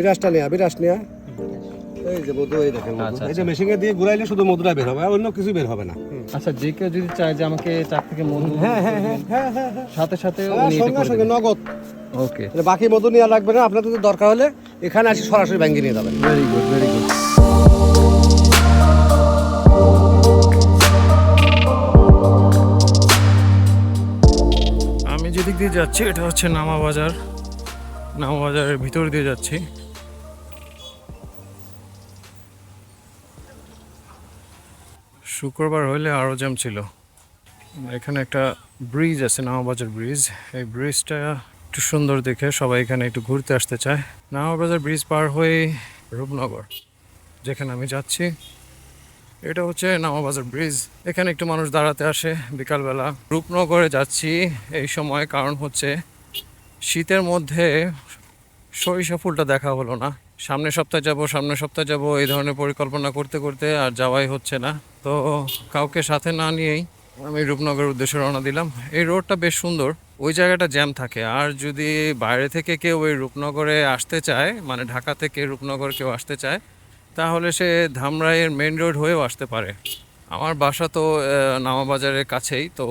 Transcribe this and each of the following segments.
বিরাজটা নেয়া এই যে মধু, এই দেখেন মধু। এই যে মেশিনে দিয়ে ঘুরাইলে শুধু মধুটা বের হবে, আর অন্য কিছু বের হবে না। আচ্ছা, যে কেউ যদি চায় যে আমাকে চাক থেকে মধু হ্যাঁ, সাথে সাথে উনি এটা করে সঙ্গে দেবেন। নগদ। ওকে, বাকি মধু নেওয়া লাগবে না, আপনাদের যদি দরকার হলে এখানে আসি সরাসরি ব্যাংকে নিয়ে যাবেন। Very good, very good. আমি যেদিক দিয়ে যাচ্ছি এটা হচ্ছে নামাবাজার। নামাবাজারের ভিতর দিয়ে যাচ্ছি। শুক্রবার হইলে আরও জ্যাম ছিল। এখানে একটা ব্রিজ আছে, নামাবাজার ব্রিজ। এই ব্রিজটা একটু সুন্দর দেখে সবাই এখানে একটু ঘুরতে আসতে চায়। নামাবাজার ব্রিজ পার হয়ে রূপনগর যেখানে আমি যাচ্ছি, এটা হচ্ছে নামাবাজার ব্রিজ। এখানে একটু মানুষ দাঁড়াতে আসে বিকালবেলা। রূপনগরে যাচ্ছি এই সময়, কারণ হচ্ছে শীতের মধ্যে সরিষা ফুলটা দেখা হলো না। সামনের সপ্তাহে যাব এই ধরনের পরিকল্পনা করতে করতে আর যাওয়াই হচ্ছে না। তো কাউকে সাথে না নিয়েই আমি রূপনগরের উদ্দেশ্যে রওনা দিলাম। এই রোডটা বেশ সুন্দর, ওই জায়গাটা জ্যাম থাকে। আর যদি বাইরে থেকে কেউ ওই রূপনগরে আসতে চায়, মানে ঢাকা থেকে রূপনগর কেউ আসতে চায়, তাহলে সে ধামরাইয়ের মেন রোড হয়েও আসতে পারে। আমার বাসা তো নামাবাজারের কাছেই, তো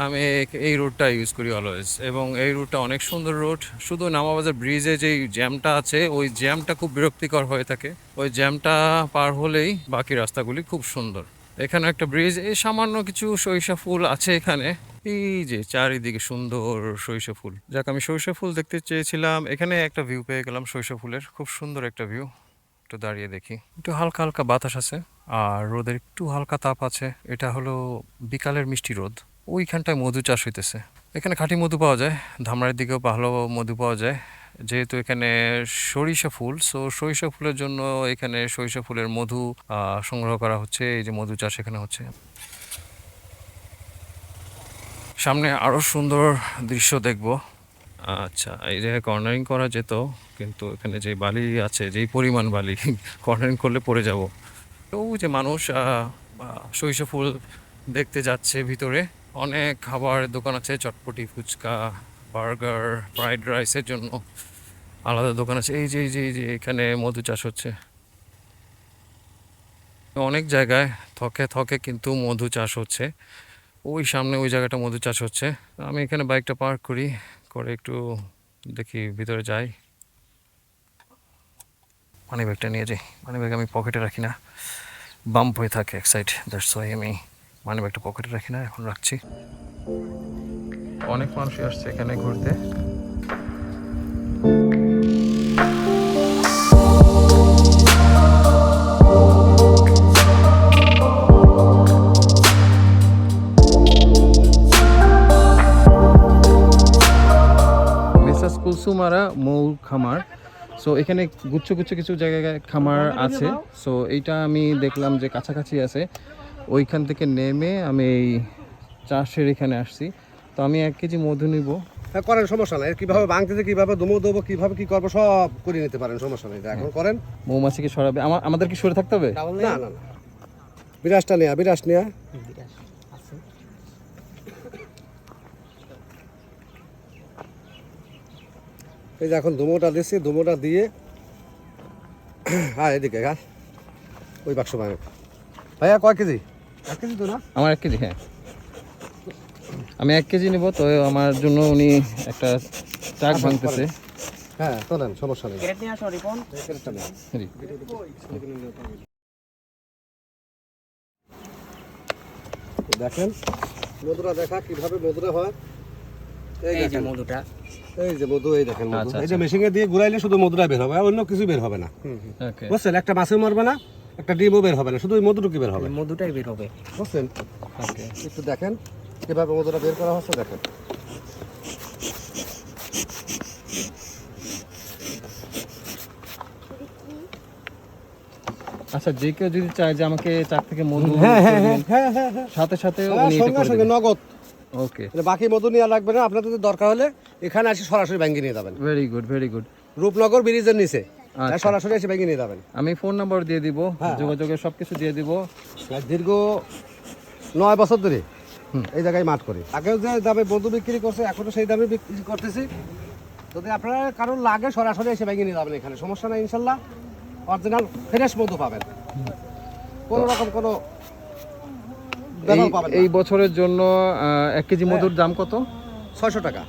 আমি এই রুটটা ইউজ করি অলওয়েজ। এবং এই রুটটা অনেক সুন্দর রুট। শুধু নামাবাজার ব্রিজে যেই জ্যামটা আছে, ওই জ্যামটা খুব বিরক্তিকর হয়ে থাকে। ওই জ্যামটা পার হলেই বাকি রাস্তাগুলি খুব সুন্দর। এখানে একটা ব্রিজ, এই সামান্য কিছু সরিষা ফুল আছে এখানে। এই যে চারিদিকে সুন্দর সরিষা ফুল। যাক, আমি সরিষা ফুল দেখতে চেয়েছিলাম, এখানে একটা ভিউ পেয়ে গেলাম সরিষা ফুলের। খুব সুন্দর একটা ভিউ। একটু দাঁড়িয়ে দেখি, একটু হালকা হালকা বাতাস আছে আর রোদের একটু হালকা তাপ আছে। এটা হলো বিকালের মিষ্টি রোদ। ওইখানটায় মধু চাষ হইতেছে। এখানে খাঁটি মধু পাওয়া যায়, ধামরাইয়ের দিকেও ভালো মধু পাওয়া যায়। যেহেতু এখানে সরিষা ফুল, সরিষা ফুলের জন্য এখানে সরিষা ফুলের মধু সংগ্রহ করা হচ্ছে। এই যে মধু চাষ এখানে হচ্ছে। সামনে আরো সুন্দর দৃশ্য দেখবো। আচ্ছা, এই জায়গায় কর্নারিং করা যেত, কিন্তু এখানে যে বালি আছে, যেই পরিমাণ বালি, কর্নারিং করলে পড়ে যাব। তো ওই যে মানুষ সরিষা ফুল দেখতে যাচ্ছে। ভিতরে অনেক খাবারের দোকান আছে, চটপটি, ফুচকা, বার্গার, ফ্রাইড রাইসের জন্য আলাদা দোকান আছে। এই যে এখানে মধু চাষ হচ্ছে অনেক জায়গায়, থকে থকে কিন্তু মধু চাষ হচ্ছে। ওই সামনে ওই জায়গাটা মধু চাষ হচ্ছে। আমি এখানে বাইকটা পার্ক করি, করে একটু দেখি, ভিতরে যাই। মানি ব্যাগটা নিয়ে যাই। মানি ব্যাগ আমি পকেটে রাখি না, বাম্প হয়ে থাকে এক সাইড, দ্যাটস ওয়াই আমি মানি ব্যাগটা পকেটে রাখি না, এখন রাখছি। অনেক মানুষই আসছে এখানে ঘুরতে। মিসেস কুলসুমারা মৌ খামার। সো এখানে গুচ্ছ গুচ্ছ কিছু জায়গায় খামার আছে। সো এইটা আমি দেখলাম যে কাছাকাছি আছে। ওইখান থেকে নেমে আমি এই চাষের এখানে আসছি। তো আমি 1 কেজি মধু নিব। হ্যাঁ, করেন, সমস্যা নাই। কিভাবে ভাঙতেছে, কিভাবে দমো দেবো, কিভাবে কি করবো, সব করে নিতে পারেন, সমস্যা নেই। এখন করেন। মৌমাছিকে সরাবে, আমাদের কি সরে থাকতে হবে? না, বিরাজটা নেয়া এই যে এখন ধুমোটা দিচ্ছি, ধুমোটা দিয়ে হ্যাঁ এদিকে ওই বাক্স ভাইয়া কয় কেজি? 1 কেজি তো না? আমার 1 কেজি, হ্যাঁ আমি 1 কেজি নেব। তো আমার জন্য উনি একটা চাক ভাঙতেছে। হ্যাঁ চলেন, সমস্যা নেই। দেখেন মধুরা, দেখা কিভাবে মধুরা হয়। এই যে মধুটা, এই যে মধু, এই দেখেন মধু। এই যে মেশিনে দিয়ে ঘুরাইলে শুধু মধুটা বের হবে, আর অন্য কিছু বের হবে না। বুঝছেন? একটা মাছও মারবে না, একটা ডিমও বের হবে না, শুধু মধুটুকু বের হবে, মধুটাই বের হবে। বুঝছেন? একটু দেখেন কিভাবে মধুটা বের করা হচ্ছে, দেখেন। আচ্ছা, যে কেউ যদি চায় যে আমাকে চাক থেকে মধু সাথে সাথে উনি এটা করে সঙ্গে দেবেন। নগদ। ওকে, বাকি মধু নেওয়া লাগবে না, আপনাদের যদি দরকার হলে এখানে আসি সরাসরি ব্যাংকে নিয়ে যাবেন। Very good, very good. Rupnagar ব্রিজের নিচে আচ্ছা। সরাসরি এসে ব্যাংকে নিয়ে যাবেন। আমি ফোন নাম্বার দিয়ে দিব, যোগাযোগের সবকিছু দিয়ে দিব। দীর্ঘ 9 বছর ধরে এই জায়গায় মাঠ করি। আগেও যে দামে মধু বিক্রি করছে, এখনো সেই দামে বিক্রি করতেছি। যদি আপনার কারোর লাগে সরাসরি এসে ভেঙে নিয়ে যাবেন, এখানে সমস্যা নাই ইনশাল্লাহ। অরিজিনাল ফ্রেশ মধু পাবেন, কোনো রকম কোনো ভেজাল পাবেন না। এই বছরের জন্য 1 কেজি মধুর দাম কত? 600 টাকা।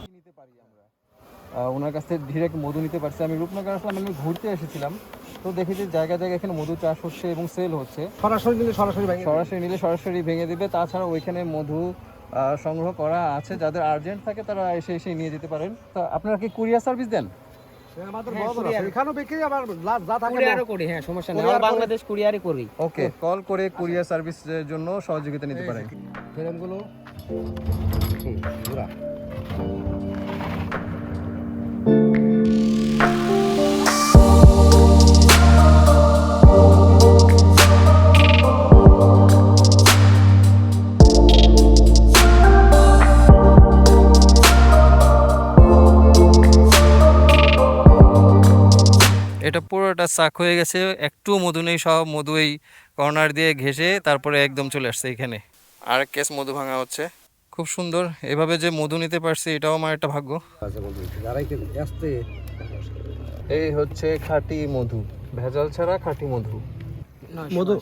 ওনার কাছ থেকে ডিরেক্ট মধু নিতে পারছি। আমি রূপনগর আসলাম, আমি ঘুরতে এসেছিলাম, তো দেখি যে জায়গায় জায়গায় এখানে মধু চাষ হচ্ছে এবং সেল হচ্ছে। সরাসরি নিলে সরাসরি ভেঙে দিবে। তাছাড়া ওইখানে মধু সংগ্রহ করা আছে, যাদের আর্জেন্ট থাকে তারা এসে নিয়ে যেতে পারেন। তো আপনারা কি কুরিয়ার সার্ভিস দেন? আমাদের বড় এখানেও বিক্রি, আবার যা থাকে কুরিয়ারও করি, হ্যাঁ সমস্যা নেই, আমরা বাংলাদেশ কুরিয়ারই করি। ওকে, কল করে কুরিয়ার সার্ভিসের জন্য সহযোগিতা নিতে পারেন। ফ্রেমগুলো পুরা এটা পুরোটা চাক হয়ে গেছে, একটু মধু নেই, সব মধু এই কর্নার দিয়ে ঘেঁষে তারপরে একদম চলে আসছে এখানে। আর কেস মধু ভাঙা হচ্ছে, খুব সুন্দর। এভাবে যে মধু নিতে পারছি এটাও আমার একটা ভাগ্য। এই হচ্ছে খাঁটি মধু, ভেজাল ছাড়া খাঁটি মধু। মধু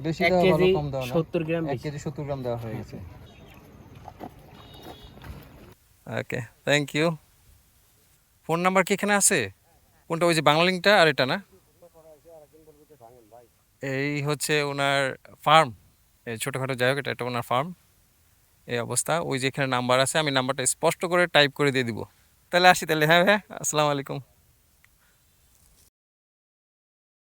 বেশি 1 দেওয়া ভালো, কেজি কম দেওয়া না। 70 গ্রাম 1 কেজি 70 গ্রাম দেওয়া হয়ে গেছে। ওকে, থ্যাংক ইউ। ফোন নাম্বার কি এখানে আছে? কোনটা? ওই যে বাংলা লিঙ্কটা আর এটা না? এই হচ্ছে ওনার ফার্ম, এই ছোটোখাটো যাই হোক, এটা ওনার ফার্ম। এই অবস্থা। ওই যে এখানে নাম্বার আছে, আমি নাম্বারটা স্পষ্ট করে টাইপ করে দিয়ে দিব। তাহলে আসি তাহলে। হ্যাঁ হ্যাঁ, আসসালামু আলাইকুম।